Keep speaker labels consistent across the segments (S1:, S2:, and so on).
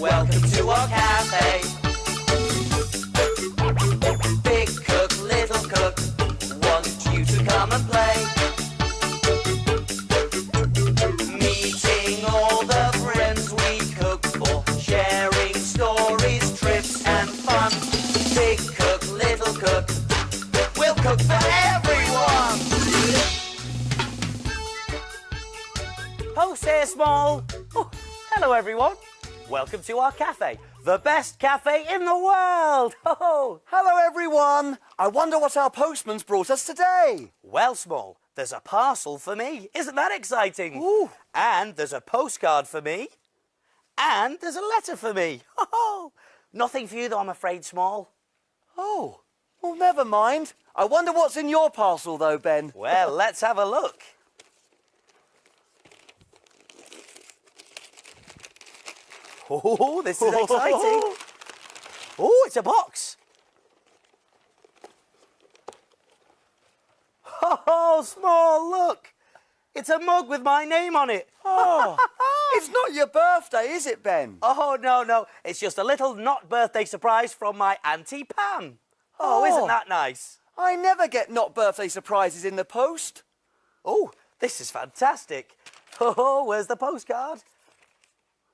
S1: Welcome to our cafe. Big cook, little cook, want you to come and play. Meeting all the friends we cook for, sharing stories, trips and fun. Big cook, little cook, we'll cook for everyone.
S2: Post here, Small. Oh, hello, everyone. Welcome to our cafe, the best cafe in the world. Oh,
S3: hello, everyone. I wonder what our postman's brought us today.
S2: Well, Small, there's a parcel for me. Isn't that exciting?
S3: Ooh.
S2: And there's a postcard for me. And there's a letter for me. Oh, nothing for you, though, I'm afraid, Small.
S3: Oh, well, never mind. I wonder what's in your parcel, though, Ben.
S2: Well, let's have a look. Oh, this is exciting. Oh, it's a box. Oh, Small, look. It's a mug with my name on it.
S3: Oh, it's not your birthday, is it, Ben?
S2: Oh, no. It's just a little not birthday surprise from my Auntie Pam. Oh, isn't that nice?
S3: I never get not birthday surprises in the post.
S2: Oh, this is fantastic. Oh, where's the postcard?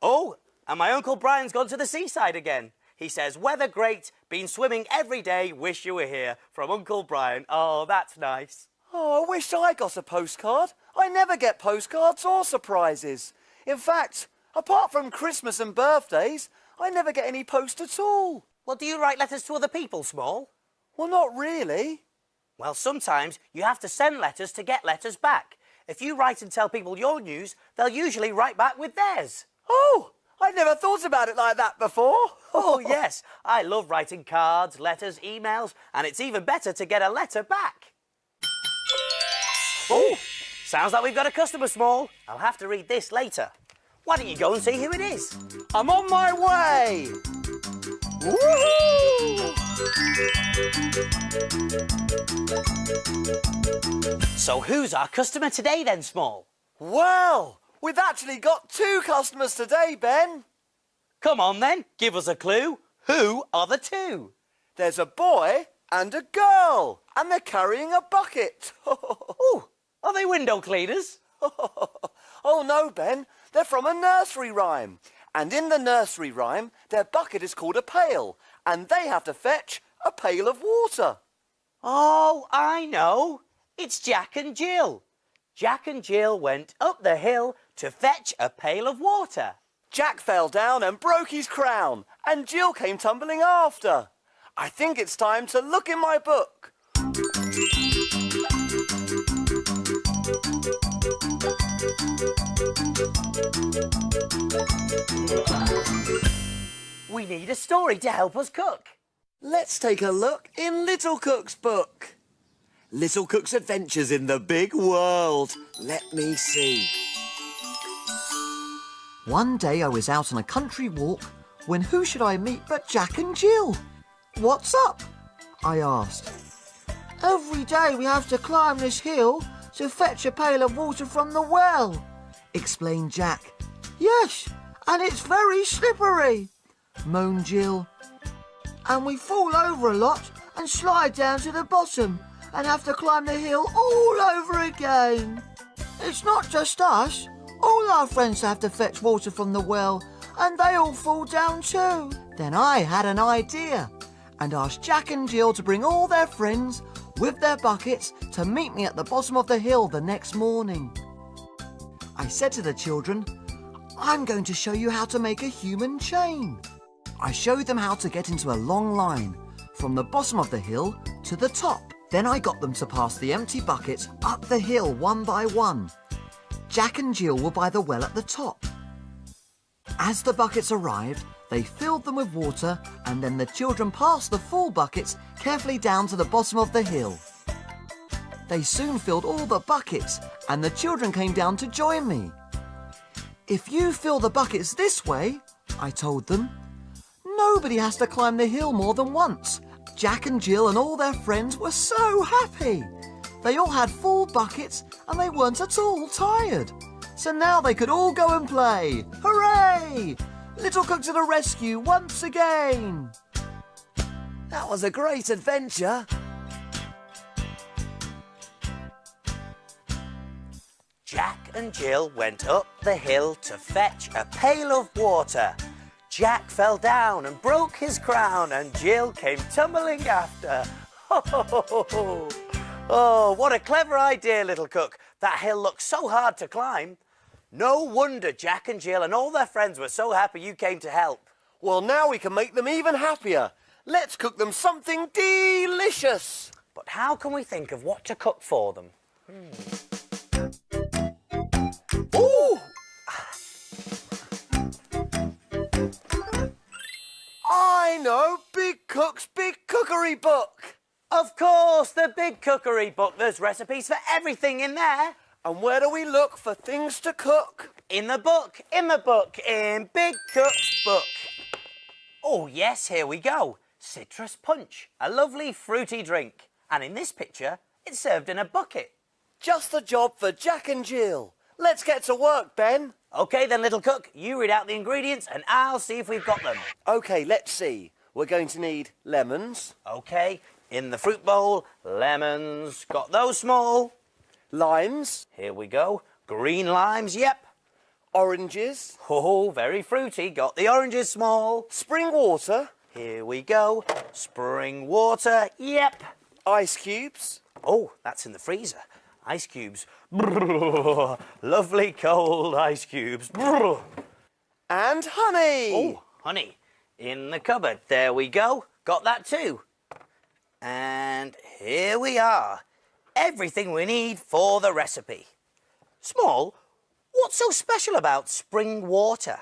S2: Oh, and my Uncle Brian's gone to the seaside again. He says, weather great, been swimming every day, wish you were here. From Uncle Brian. Oh, that's nice.
S3: Oh, I wish I got a postcard. I never get postcards or surprises. In fact, apart from Christmas and birthdays, I never get any post at all.
S2: Well, do you write letters to other people, Small?
S3: Well, not really.
S2: Well, sometimes you have to send letters to get letters back. If you write and tell people your news, they'll usually write back with theirs.
S3: Oh, I never thought about it like that before.
S2: Oh, yes. I love writing cards, letters, emails, and it's even better to get a letter back. Oh, sounds like we've got a customer, Small. I'll have to read this later. Why don't you go and see who it is?
S3: I'm on my way. Woohoo!
S2: So who's our customer today then, Small?
S3: Well, we've actually got 2 customers today, Ben.
S2: Come on then, give us a clue. Who are the 2?
S3: There's a boy and a girl, and they're carrying a bucket.
S2: Oh, are they window cleaners?
S3: Oh no, Ben, they're from a nursery rhyme. And in the nursery rhyme, their bucket is called a pail, and they have to fetch a pail of water.
S2: Oh, I know. It's Jack and Jill. Jack and Jill went up the hill to fetch a pail of water.
S3: Jack fell down and broke his crown, and Jill came tumbling after. I think it's time to look in my book.
S2: We need a story to help us cook.
S3: Let's take a look in Little Cook's book. Little Cook's Adventures in the Big World. Let me see.
S4: One day I was out on a country walk when who should I meet but Jack and Jill? What's up? I asked. Every day we have to climb this hill to fetch a pail of water from the well, explained Jack. Yes, and it's very slippery, moaned Jill. And we fall over a lot and slide down to the bottom and have to climb the hill all over again. It's not just us. All our friends have to fetch water from the well, and they all fall down too. Then I had an idea and asked Jack and Jill to bring all their friends with their buckets to meet me at the bottom of the hill the next morning. I said to the children, I'm going to show you how to make a human chain. I showed them how to get into a long line from the bottom of the hill to the top. Then I got them to pass the empty buckets up the hill one by one. Jack and Jill were by the well at the top. As the buckets arrived, they filled them with water, and then the children passed the full buckets carefully down to the bottom of the hill. They soon filled all the buckets, and the children came down to join me. If you fill the buckets this way, I told them, nobody has to climb the hill more than once. Jack and Jill and all their friends were so happy. They all had full buckets and they weren't at all tired. So now they could all go and play. Hooray! Little Cook to the rescue once again!
S3: That was a great adventure.
S2: Jack and Jill went up the hill to fetch a pail of water. Jack fell down and broke his crown, and Jill came tumbling after. Oh, what a clever idea, Little Cook. That hill looks so hard to climb. No wonder Jack and Jill and all their friends were so happy you came to help.
S3: Well, now we can make them even happier. Let's cook them something delicious.
S2: But how can we think of what to cook for them?
S3: Ooh! I know, Big Cook's Big Cookery book.
S2: Of course, the Big Cookery book. There's recipes for everything in there.
S3: And where do we look for things to cook?
S2: In the book, in Big Cook's book. Oh, yes, here we go. Citrus punch, a lovely fruity drink. And in this picture, it's served in a bucket.
S3: Just the job for Jack and Jill. Let's get to work, Ben.
S2: OK then, Little Cook, you read out the ingredients and I'll see if we've got them.
S3: OK, let's see. We're going to need lemons.
S2: OK, in the fruit bowl, lemons. Got those small.
S3: Limes.
S2: Here we go. Green limes, yep.
S3: Oranges.
S2: Oh, very fruity. Got the oranges small.
S3: Spring water.
S2: Here we go. Spring water, yep.
S3: Ice cubes.
S2: Oh, that's in the freezer. Ice cubes. Brrr. Lovely cold ice cubes. Brrr.
S3: And honey.
S2: Oh, honey. In the cupboard. There we go. Got that too. And here we are. Everything we need for the recipe. Small, what's so special about spring water?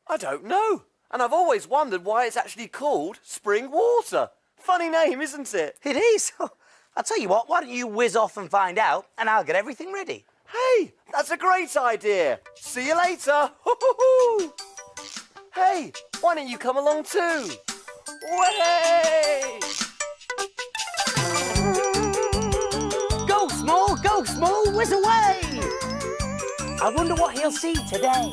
S3: I don't know. And I've always wondered why it's actually called spring water. Funny name, isn't it?
S2: It is. I'll tell you what, why don't you whiz off and find out, and I'll get everything ready.
S3: Hey, that's a great idea. See you later. Hoo-hoo-hoo. Hey, why don't you come along too? Way!
S2: Go, Small, whiz away! I wonder what he'll see today.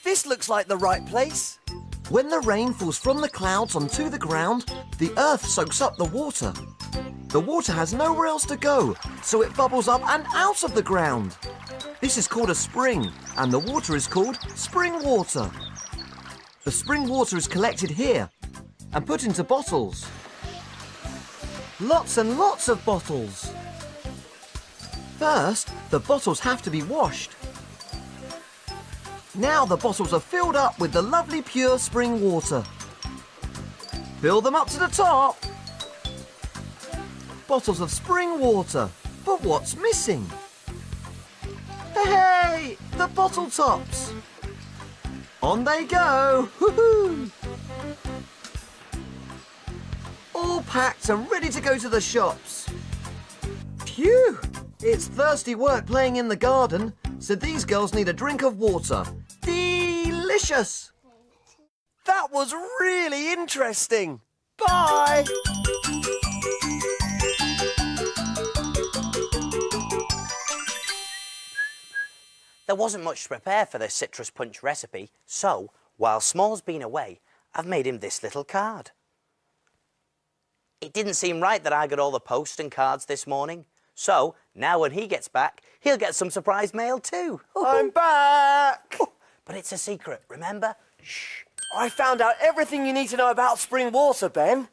S3: This looks like the right place.
S4: When the rain falls from the clouds onto the ground, the earth soaks up the water. The water has nowhere else to go, so it bubbles up and out of the ground. This is called a spring, and the water is called spring water. The spring water is collected here and put into bottles. Lots and lots of bottles. First, the bottles have to be washed. Now the bottles are filled up with the lovely pure spring water. Fill them up to the top. Bottles of spring water. But what's missing? Hey, the bottle tops. On they go. Woohoo! All packed and ready to go to the shops. Phew! It's thirsty work playing in the garden, so these girls need a drink of water. Delicious!
S3: That was really interesting. Bye!
S2: There wasn't much to prepare for this citrus punch recipe, so, while Small's been away, I've made him this little card. It didn't seem right that I got all the post and cards this morning, so now when he gets back, he'll get some surprise mail too.
S3: I'm back!
S2: But it's a secret, remember? Shh.
S3: I found out everything you need to know about spring water, Ben.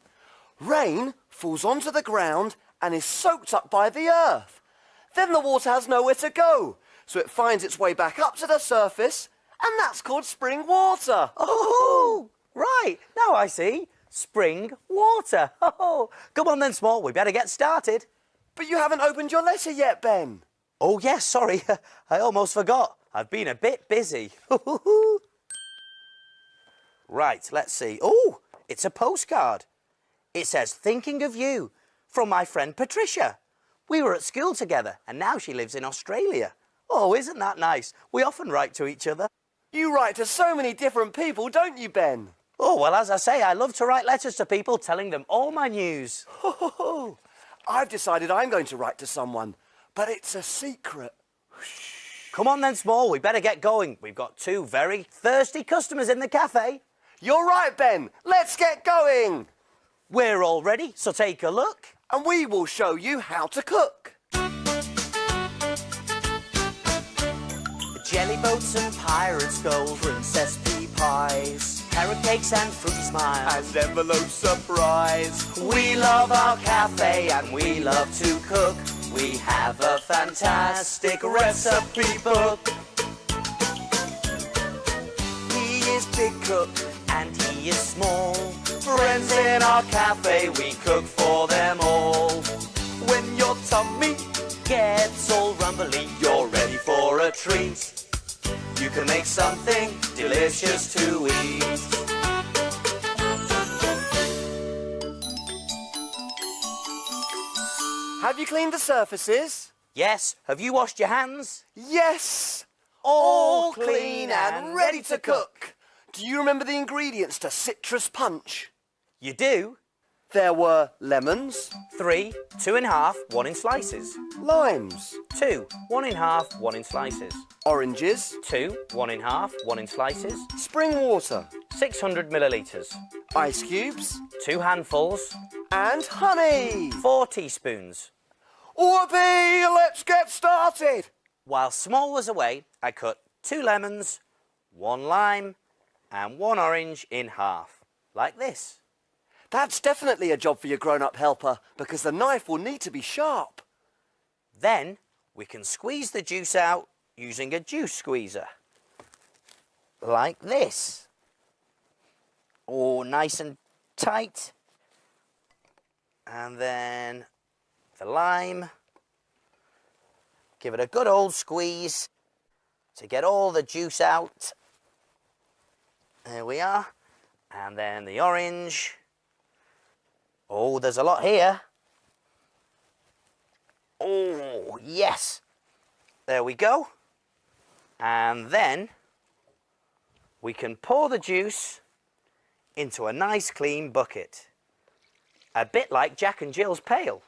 S3: Rain falls onto the ground and is soaked up by the earth. Then the water has nowhere to go, so it finds its way back up to the surface, and that's called spring water.
S2: Oh, right. Now I see. Spring water. Oh, come on then, Small. We better get started.
S3: But you haven't opened your letter yet, Ben.
S2: Oh, yes, sorry. I almost forgot. I've been a bit busy. Right, let's see. Oh, it's a postcard. It says, thinking of you, from my friend Patricia. We were at school together, and now she lives in Australia. Oh, isn't that nice? We often write to each other.
S3: You write to so many different people, don't you, Ben?
S2: Oh, well, as I say, I love to write letters to people telling them all my news.
S3: I've decided I'm going to write to someone, but it's a secret.
S2: Come on then, Small, we better get going. We've got 2 very thirsty customers in the cafe.
S3: You're right, Ben. Let's get going.
S2: We're all ready, so take a look.
S3: And we will show you how to cook.
S2: Jelly boats and pirates' gold, princess pea pies, carrot cakes and fruity smiles,
S3: And envelope surprise.
S2: We love our cafe and we love to cook. We have a fantastic recipe book. He is big cook and he is small. Friends in our cafe, we cook for them all. When your tummy gets all rumbly, you're ready for a treat. You can make something delicious to eat.
S3: Have you cleaned the surfaces?
S2: Yes, have you washed your hands?
S3: Yes. All clean and ready to cook. Do you remember the ingredients to citrus punch?
S2: You do?
S3: There were lemons,
S2: 3, 2 in half, 1 in slices.
S3: limes,
S2: 2, 1 in half, 1 in slices.
S3: oranges,
S2: 2, 1 in half, 1 in slices.
S3: spring water,
S2: 600 millilitres.
S3: ice cubes,
S2: 2 handfuls.
S3: and honey.
S2: 4 teaspoons.
S3: Whoopee! Let's get started.
S2: While Small was away, I cut 2 lemons, 1 lime, and 1 orange in half, like this.
S3: That's definitely a job for your grown-up helper because the knife will need to be sharp.
S2: Then we can squeeze the juice out using a juice squeezer, like this. Oh, nice and tight. And then the lime. Give it a good old squeeze to get all the juice out. There we are. And then the orange. Oh, there's a lot here. Oh, yes. There we go. And then we can pour the juice into a nice clean bucket. A bit like Jack and Jill's pail.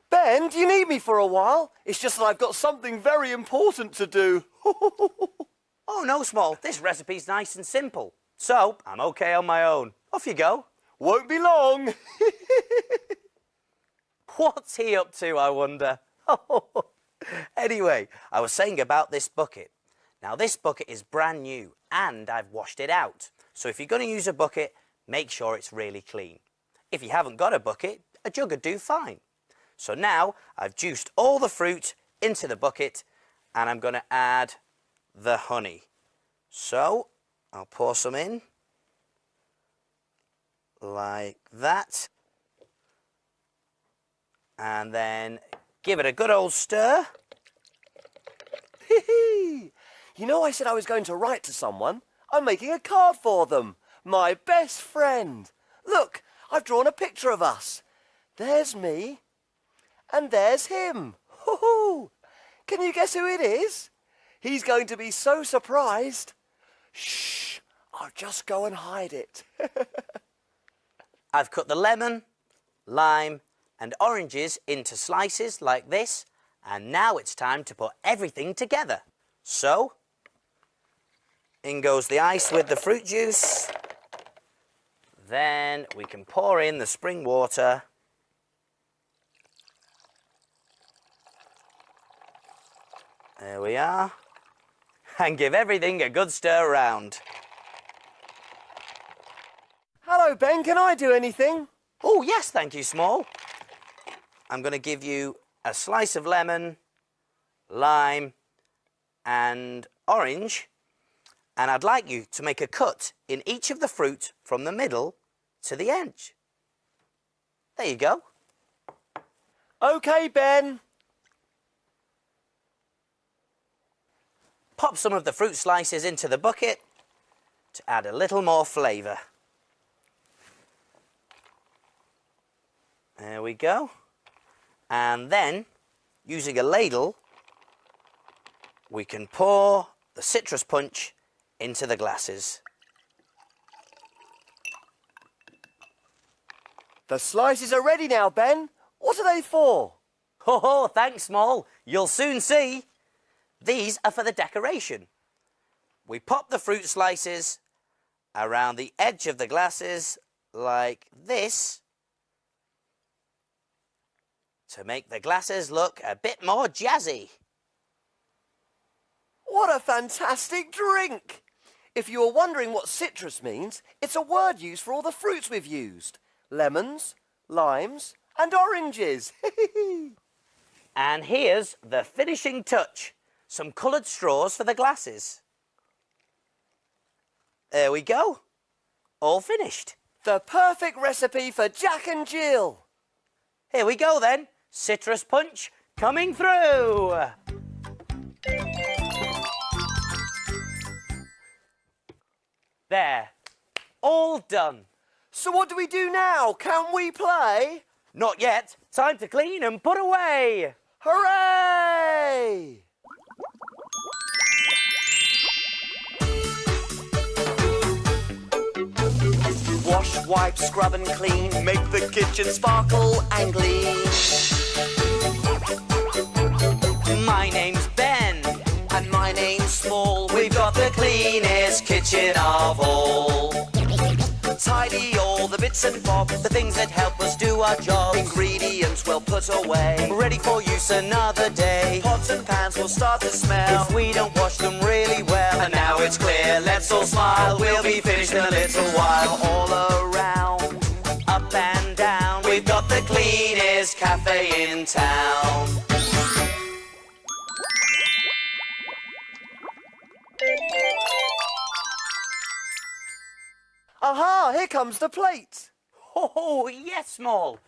S3: Ben, do you need me for a while? It's just that I've got something very important to do.
S2: Oh, no, Small. This recipe's nice and simple. So, I'm okay on my own. Off you go.
S3: Won't be long.
S2: What's he up to, I wonder? Anyway, I was saying about this bucket. Now, this bucket is brand new and I've washed it out. So if you're going to use a bucket, make sure it's really clean. If you haven't got a bucket, a jug would do fine. So now I've juiced all the fruit into the bucket and I'm going to add the honey. So I'll pour some in like that. And then give it a good old stir.
S3: You know, I said I was going to write to someone. I'm making a card for them. My best friend. Look, I've drawn a picture of us. There's me. And there's him. Can you guess who it is? He's going to be so surprised. Shh, I'll just go and hide it.
S2: I've cut the lemon, lime and oranges into slices like this, and now it's time to put everything together. So, in goes the ice with the fruit juice. Then we can pour in the spring water. There we are. And give everything a good stir around.
S3: Hello, Ben. Can I do anything?
S2: Oh, yes, thank you, Small. I'm going to give you a slice of lemon, lime, and orange. And I'd like you to make a cut in each of the fruit from the middle to the edge. There you go.
S3: OK, Ben.
S2: Pop some of the fruit slices into the bucket to add a little more flavour. There we go. And then, using a ladle, we can pour the citrus punch into the glasses.
S3: The slices are ready now, Ben. What are they for?
S2: Oh, thanks, Small. You'll soon see. These are for the decoration. We pop the fruit slices around the edge of the glasses like this to make the glasses look a bit more jazzy.
S3: What a fantastic drink! If you were wondering what citrus means, it's a word used for all the fruits we've used. Lemons, limes and oranges.
S2: And here's the finishing touch. Some coloured straws for the glasses. There we go. All finished.
S3: The perfect recipe for Jack and Jill.
S2: Here we go then. Citrus punch coming through. There. All done.
S3: So what do we do now? Can we play?
S2: Not yet. Time to clean and put away.
S3: Hooray! Wash, wipe, scrub and clean. Make the kitchen sparkle and gleam.
S2: My name's Ben.
S3: And my name's Small.
S2: We've got the cleanest kitchen of all.
S3: Tidy all the bits and bobs.
S2: The things that help us do our jobs.
S3: Ingredients well put away.
S2: Ready for use another day.
S3: Pots and pans will start to smell.
S2: If we don't wash them really well.
S3: And now it's clear, let's all smile. We'll be finished in a little while. All around,
S2: Up and down.
S3: we've got the cleanest cafe in town. Aha, here comes the plate.
S2: Oh, yes, Small.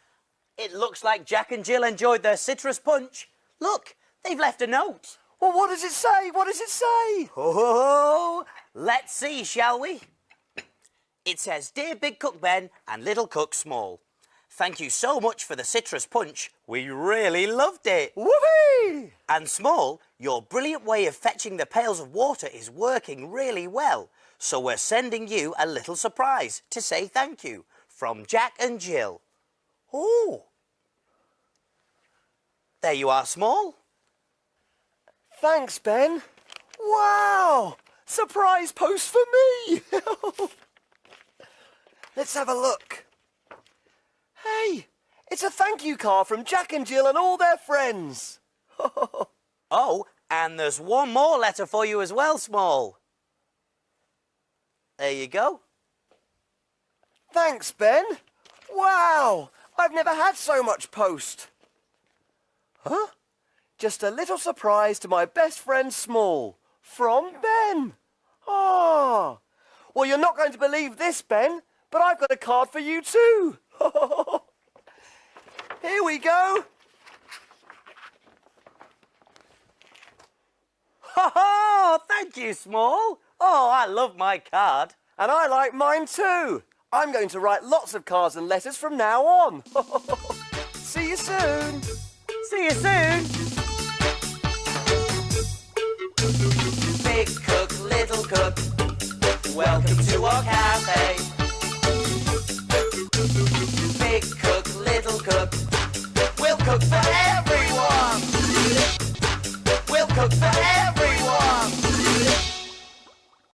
S2: It looks like Jack and Jill enjoyed their citrus punch. Look, they've left a note.
S3: Well, what does it say? What does it say?
S2: Oh, let's see, shall we? It says, Dear Big Cook Ben and Little Cook Small, thank you so much for the citrus punch. We really loved it.
S3: Whoopee!
S2: And Small, your brilliant way of fetching the pails of water is working really well. So we're sending you a little surprise to say thank you from Jack and Jill. Oh. There you are, Small.
S3: Thanks, Ben. Wow! Surprise post for me! Let's have a look. Hey, it's a thank you card from Jack and Jill and all their friends.
S2: Oh, and there's one more letter for you as well, Small. There you go.
S3: Thanks, Ben. Wow! I've never had so much post. Huh? Just a little surprise to my best friend Small. From Ben. Ah. Well, you're not going to believe this, Ben, but I've got a card for you too. Here we go.
S2: Ha ha! Thank you, Small. Oh, I love my card.
S3: And I like mine too. I'm going to write lots of cards and letters from now on. See you soon.
S2: See you soon.
S1: Big cook, little cook, welcome to our cafe.